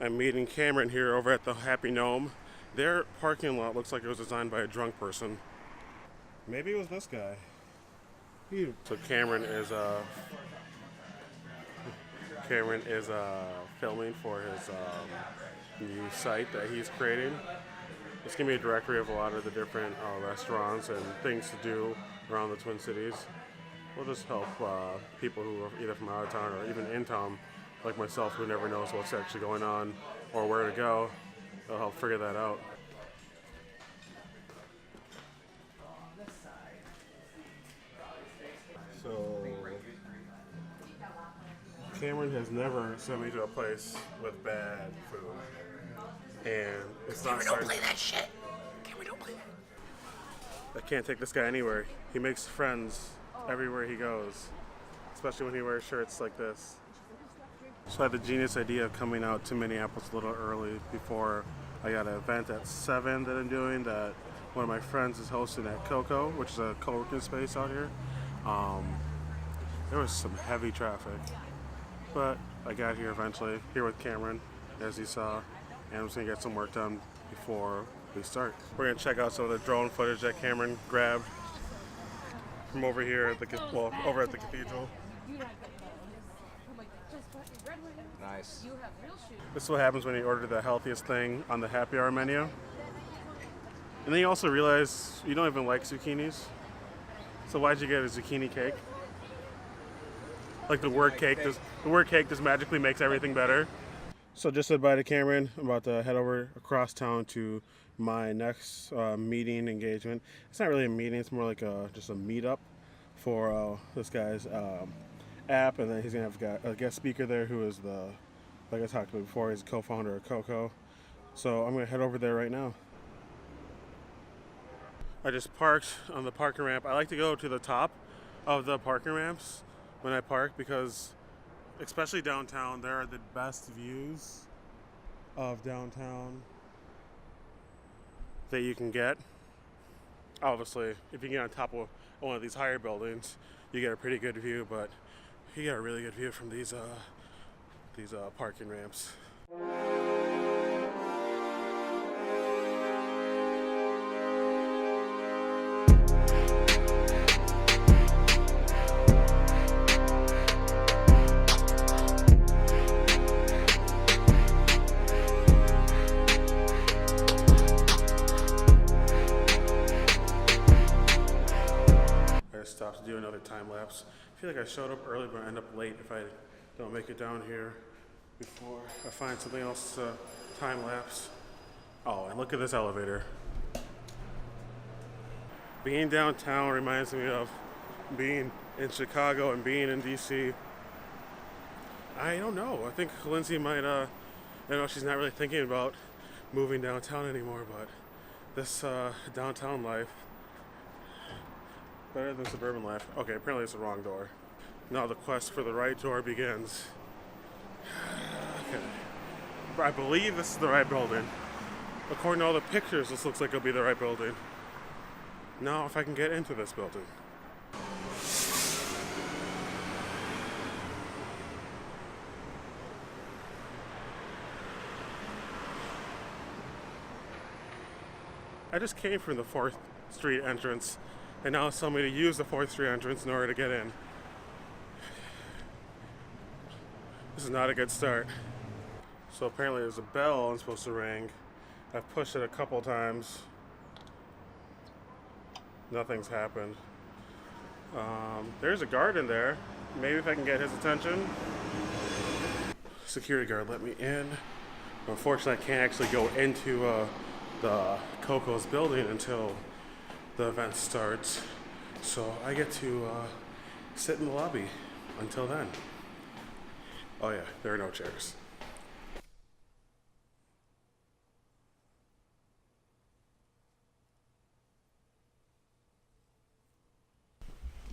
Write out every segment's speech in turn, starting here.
I'm meeting Cameron here over at the Happy Gnome. Their parking lot looks like it was designed by a drunk person. Maybe it was this guy. So Cameron is filming for his new site that he's creating. It's gonna be a directory of a lot of the different restaurants and things to do around the Twin Cities. We'll just help people who are either from out of town or even in town, like myself, who never knows what's actually going on or where to go. They'll help figure that out. So Cameron has never sent me to a place with bad food, and it's not. Cameron, don't play that shit. Cameron, don't play that. I can't take this guy anywhere. He makes friends everywhere he goes, especially when he wears shirts like this. So I had the genius idea of coming out to Minneapolis a little early before I got an event at 7 that I'm doing that one of my friends is hosting at COCO, which is a co-working space out here. There was some heavy traffic, but I got here eventually, here with Cameron, as you saw, and I'm just gonna get some work done before we start. We're gonna check out some of the drone footage that Cameron grabbed from over here at the over at the cathedral. Nice. This is what happens when you order the healthiest thing on the happy hour menu. And then you also realize you don't even like zucchinis. So why'd you get a zucchini cake? Like the word cake just magically makes everything better. So just said bye to Cameron. I'm about to head over across town to my next meeting engagement. It's not really a meeting, it's more like just a meetup for this guy's app, and then he's gonna have a guest speaker there who is like I talked about before, he's a co-founder of COCO. So I'm gonna head over there right now. I just parked on the parking ramp. I like to go to the top of the parking ramps when I park because, especially downtown, there are the best views of downtown that you can get. Obviously, if you get on top of one of these higher buildings, you get a pretty good view, but you get a really good view from these parking ramps. Stopped to do another time lapse. I feel like I showed up early, but I end up late if I don't make it down here before I find something else to time lapse. Oh, and look at this elevator. Being downtown reminds me of being in Chicago and being in DC. I don't know. I think Lindsay might, I know she's not really thinking about moving downtown anymore, but this downtown life, better than suburban life. Okay, apparently it's the wrong door. Now the quest for the right door begins. Okay. I believe this is the right building. According to all the pictures, this looks like it'll be the right building. Now if I can get into this building. I just came from the 4th Street entrance, and now it's telling me to use the 4th Street entrance in order to get in. This is not a good start. So apparently there's a bell I'm supposed to ring. I've pushed it a couple times. Nothing's happened. There's a guard in there. Maybe if I can get his attention. Security guard let me in. Unfortunately, I can't actually go into the COCO's building until the event starts. So I get to sit in the lobby until then. Oh yeah, there are no chairs.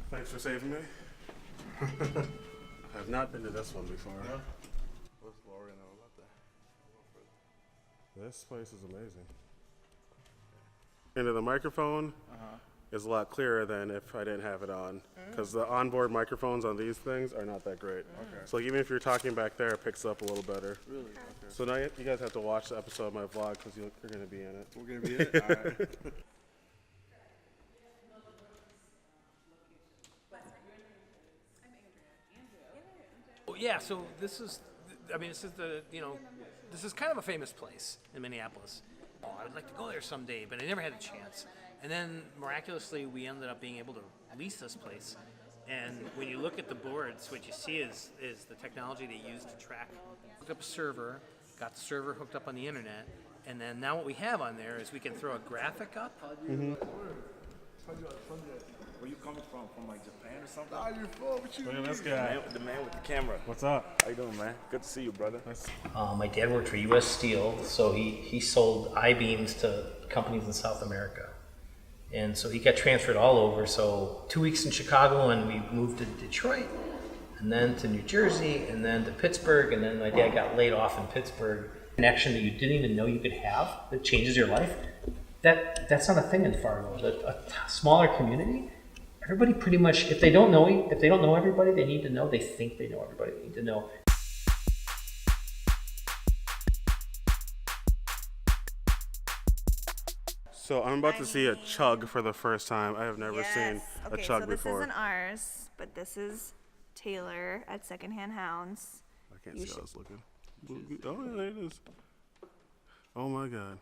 Thanks for saving me. I've not been to this one before. No? What's Lori know about that? This place is amazing. Into the microphone. is a lot clearer than if I didn't have it on. Because the onboard microphones on these things are not that great. Okay. So like, even if you're talking back there, it picks up a little better. Really? Okay. So now you guys have to watch the episode of my vlog because you're going to be in it. We're going to be in it? All right. Yeah, so this is, this is this is kind of a famous place in Minneapolis. Oh, I would like to go there someday, but I never had a chance. And then miraculously, we ended up being able to lease this place. And when you look at the boards, what you see is the technology they use to track. Hooked up a server, got the server hooked up on the internet, and then now what we have on there is we can throw a graphic up. Where you coming from? From like Japan or something? Nah, you're full. What you Look at this guy. The man with the camera. What's up? How you doing, man? Good to see you, brother. My dad worked for U.S. Steel, so he sold I-beams to companies in South America. And so he got transferred all over. So 2 weeks in Chicago, and we moved to Detroit, and then to New Jersey, and then to Pittsburgh, and then my dad got laid off in Pittsburgh. Connection that you didn't even know you could have that changes your life. That's not a thing in Fargo. A smaller community. Everybody pretty much, if they don't know everybody they need to know, they think they know everybody they need to know. So I'm about to see a chug for the first time. I have never seen a chug before. This isn't ours, but this is Taylor at Secondhand Hounds. I can't see how it's looking. Oh, yeah, there it is. Oh my God.